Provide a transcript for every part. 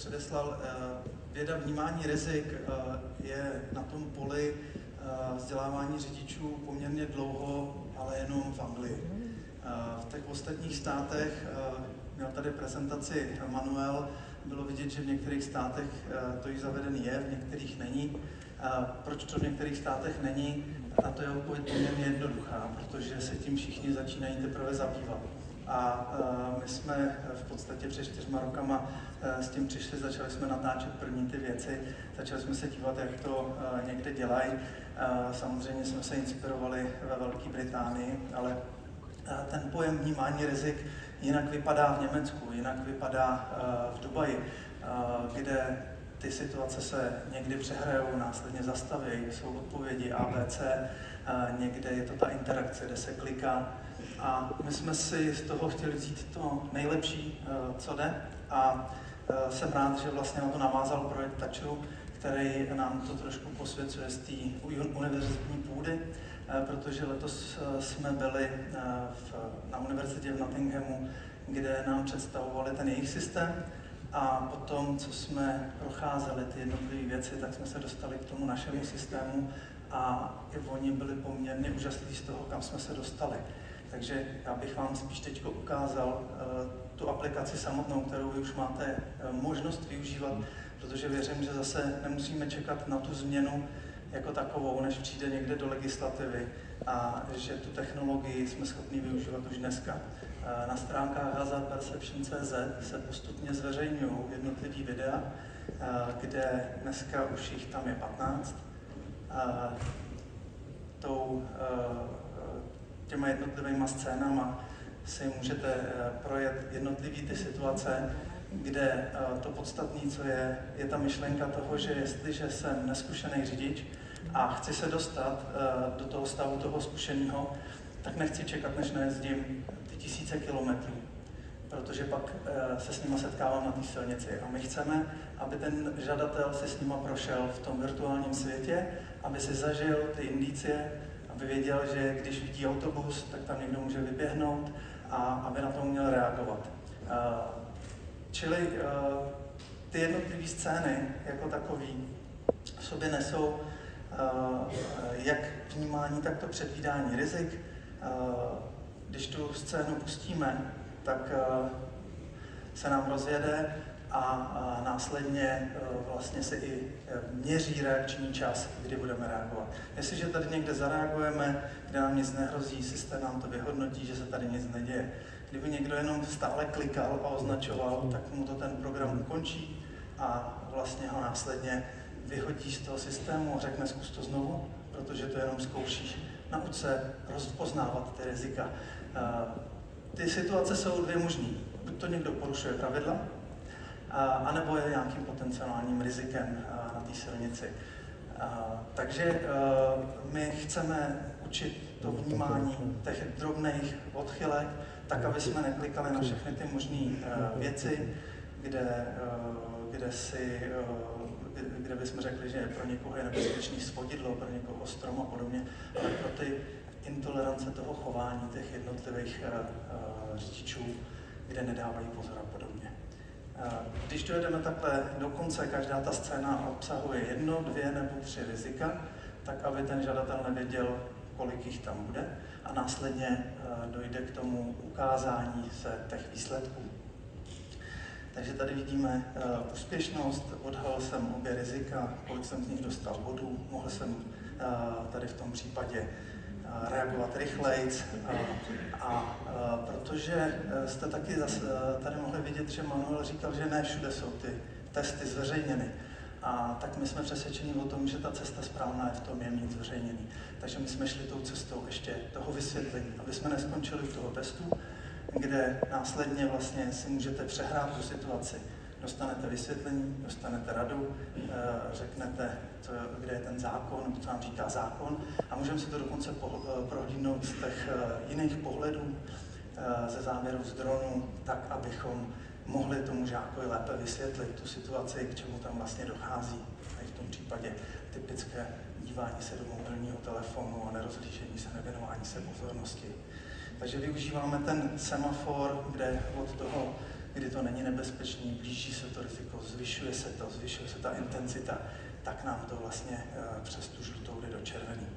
předeslal, věda vnímání rizik je na tom poli vzdělávání řidičů poměrně dlouho, ale jenom v Anglii. V těch ostatních státech, měl tady prezentaci Manuel, bylo vidět, že v některých státech to již zavedený je, v některých není. Proč to v některých státech není? A to je odpověď poměrně jednoduchá, protože se tím všichni začínají teprve zabývat. A my jsme v podstatě před 4 rokama s tím přišli, začali jsme natáčet první ty věci, začali jsme se dívat, jak to někde dělají. Samozřejmě jsme se inspirovali ve Velké Británii, ale ten pojem vnímání rizik jinak vypadá v Německu, jinak vypadá v Dubaji, kde ty situace se někdy přehrajou, následně zastaví, jsou odpovědi ABC, někde je to ta interakce, kde se kliká. A my jsme si z toho chtěli vzít to nejlepší, co jde, a jsem rád, že vlastně na to navázal projekt Touchu, který nám to trošku posvěcuje z té univerzitní půdy, protože letos jsme byli na univerzitě v Nottinghamu, kde nám představovali ten jejich systém, a potom, co jsme procházeli ty jednotlivé věci, tak jsme se dostali k tomu našemu systému a i oni byli poměrně úžasní z toho, kam jsme se dostali. Takže já bych vám spíš teď ukázal tu aplikaci samotnou, kterou vy už máte možnost využívat, protože věřím, že zase nemusíme čekat na tu změnu jako takovou, než přijde někde do legislativy, a že tu technologii jsme schopni využívat už dneska. Na stránkách hazardperception.cz se postupně zveřejňují jednotlivý videa, kde dneska už jich tam je 15. Těma jednotlivými scénama si můžete projet jednotlivé ty situace, kde to podstatné, co je ta myšlenka toho, že jestliže jsem neskušený řidič a chci se dostat do toho stavu toho zkušeného, tak nechci čekat, než najezdím ty tisíce kilometrů, protože pak se s nima setkávám na té silnici. A my chceme, aby ten žadatel si s nima prošel v tom virtuálním světě, aby si zažil ty indicie, aby věděl, že když vidí autobus, tak tam někdo může vyběhnout a aby na to uměl reagovat. Čili ty jednotlivé scény jako takový v sobě nesou jak vnímání, tak to předvídání rizik. Když tu scénu pustíme, tak se nám rozjede a následně vlastně se i měří reakční čas, kdy budeme reagovat. Jestliže tady někde zareagujeme, kde nám nic nehrozí, systém nám to vyhodnotí, že se tady nic neděje. Kdyby někdo jenom stále klikal a označoval, tak mu to ten program ukončí a vlastně ho následně vyhodí z toho systému a řekne, zkus to znovu, protože to jenom zkoušíš. Nauč se rozpoznávat ty rizika. Ty situace jsou dvě možné. Buď to někdo porušuje pravidla, anebo je nějakým potenciálním rizikem na té silnici. Takže my chceme učit to vnímání těch drobných odchylek, tak, aby jsme neklikali na všechny ty možné věci, kde bychom řekli, že pro někoho je nebezpečný svodidlo, pro někoho strom a podobně, ale pro ty intolerance toho chování těch jednotlivých řidičů, kde nedávají pozor a podobně. Když dojedeme takhle do konce, každá ta scéna obsahuje 1, 2 nebo 3 rizika, tak aby ten žadatel nevěděl, kolik jich tam bude, a následně dojde k tomu ukázání se těch výsledků. Takže tady vidíme úspěšnost, odhalil jsem obě rizika, kolik jsem z nich dostal bodů, mohl jsem tady v tom případě reagovat rychlejc, a protože jste taky tady mohli vidět, že Manuel říkal, že ne všude jsou ty testy zveřejněny. A tak my jsme přesvědčeni o tom, že ta cesta správná je v tom je mít zveřejněný. Takže my jsme šli tou cestou ještě toho vysvětlení, aby jsme neskončili u toho testu, kde následně vlastně si můžete přehrát tu situaci. Dostanete vysvětlení, dostanete radu, řeknete, kde je ten zákon, co nám říká zákon, a můžeme si to dokonce prohlídnout z těch jiných pohledů, ze záběru z dronu, tak, abychom mohli tomu žákovi lépe vysvětlit tu situaci, k čemu tam vlastně dochází. A v tom případě typické dívání se do mobilního telefonu a nerozhlížení se, nevěnování se pozornosti. Takže využíváme ten semafor, kde od toho kdy to není nebezpečný, blíží se to riziko, zvyšuje se ta intenzita, tak nám to vlastně přes tu žlutou jde do červený.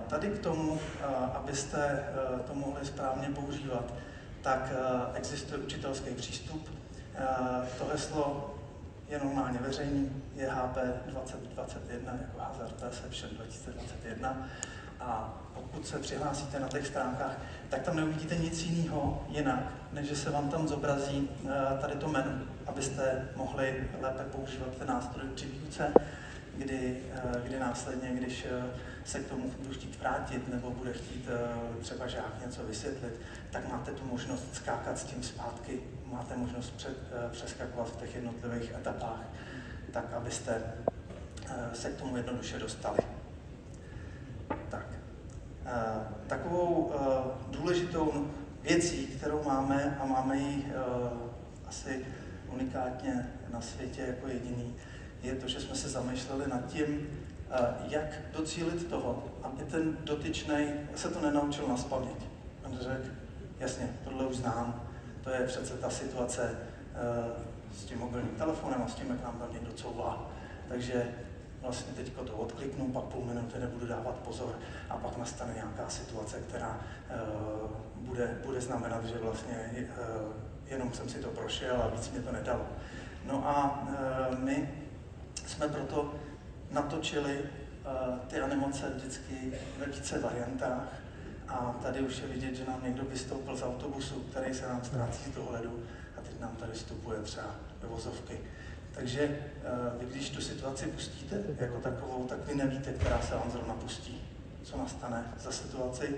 Tady k tomu, abyste to mohli správně používat, tak existuje učitelský přístup. To heslo je normálně veřejný, je HP 2021, jako Hazard Perception 2021. A pokud se přihlásíte na těch stránkách, tak tam neuvidíte nic jiného jinak, než že se vám tam zobrazí tady to menu, abyste mohli lépe používat ten nástroj při výuce, kdy následně, když se k tomu budu chtít vrátit nebo bude chtít třeba žák něco vysvětlit, tak máte tu možnost skákat s tím zpátky, máte možnost přeskakovat v těch jednotlivých etapách, tak abyste se k tomu jednoduše dostali. Tak. Takovou důležitou věcí, kterou máme, a máme ji asi unikátně na světě jako jediný, je to, že jsme se zamýšleli nad tím, jak docílit toho, aby ten dotyčnej se to nenaučil nazpaměť. On řekl, jasně, tohle už znám, to je přece ta situace s tím mobilním telefonem a s tím, jak nám tam někdo couvá. Takže vlastně teďko to odkliknu, pak půl minuty nebudu dávat pozor a pak nastane nějaká situace, která bude znamenat, že vlastně jenom jsem si to prošel a víc mě to nedalo. No a my jsme proto natočili ty animace vždycky ve více variantách a tady už je vidět, že nám někdo vystoupil z autobusu, který se nám ztrácí z dohledu a teď nám tady vstupuje třeba do vozovky. Takže vy, když tu situaci pustíte jako takovou, tak vy nevíte, která se vám zrovna pustí, co nastane za situaci,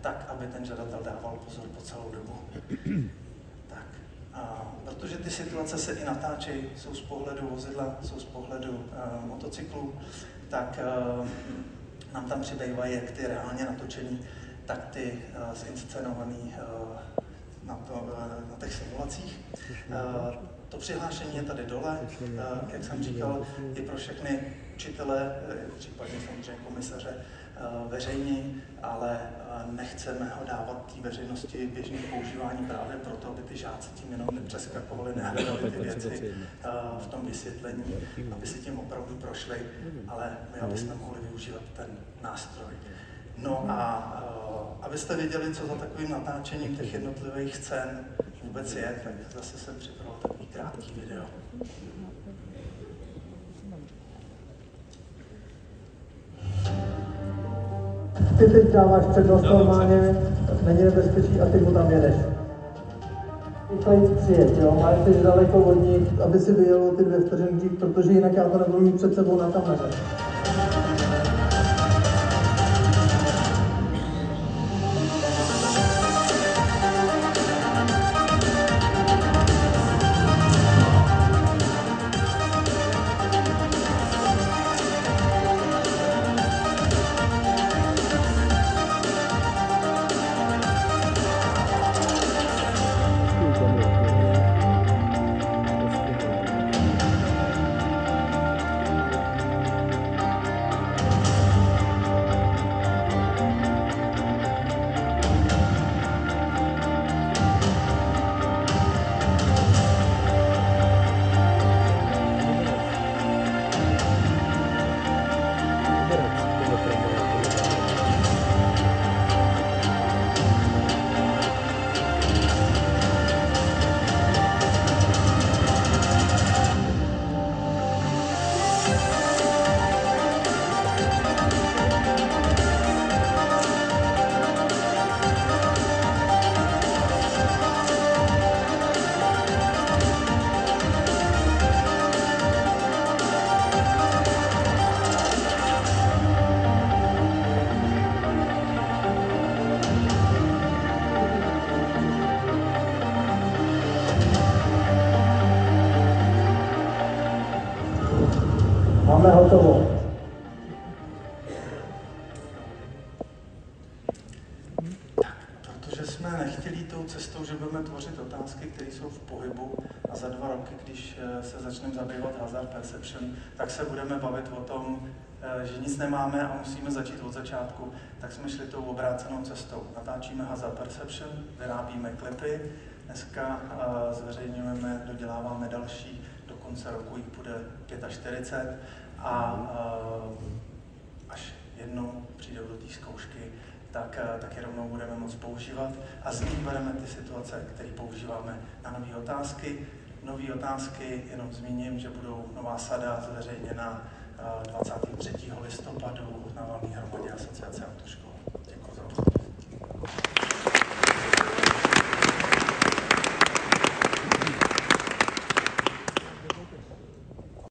tak, aby ten žadatel dával pozor po celou dobu. Tak. Protože ty situace se i natáčejí, jsou z pohledu vozidla, jsou z pohledu motocyklu, tak nám tam přibývají jak ty reálně natočený, tak ty zinscenovaný na těch simulacích. To přihlášení je tady dole, jak jsem říkal, je pro všechny učitele, případně samozřejmě komisaře, veřejný, ale nechceme ho dávat té veřejnosti běžných používání právě proto, aby ty žáci tím jenom nepřeskakovali, nehledali ty věci v tom vysvětlení, aby si tím opravdu prošli, ale my, aby jsme mohli využívat ten nástroj. No a abyste věděli, co za takovým natáčením těch jednotlivých scén vůbec je, tak zase jsem připravil takový krátký video. Ty teď dáváš přednost normálně, není nebezpečí a ty mu tam jedeš. Rychlejc přijet, jo, máš teď daleko od ní, aby si vyjelo ty 2 vteřiny dřív, protože jinak já to nebudu mít před sebou na kameře. Máme hotovo. Protože jsme nechtěli tou cestou, že budeme tvořit otázky, které jsou v pohybu a za 2 roky, když se začneme zabývat Hazard Perception, tak se budeme bavit o tom, že nic nemáme a musíme začít od začátku, tak jsme šli tou obrácenou cestou. Natáčíme Hazard Perception, vyrábíme klipy, Dneska zveřejňujeme, doděláváme další, do konce roku jich bude 45 a až jednou přijdou do té zkoušky, tak je rovnou budeme moct používat a z nich bereme ty situace, které používáme na nové otázky. Nové otázky, jenom zmíním, že budou nová sada zveřejněna 23. listopadu na valné hromadě Asociace autoškol.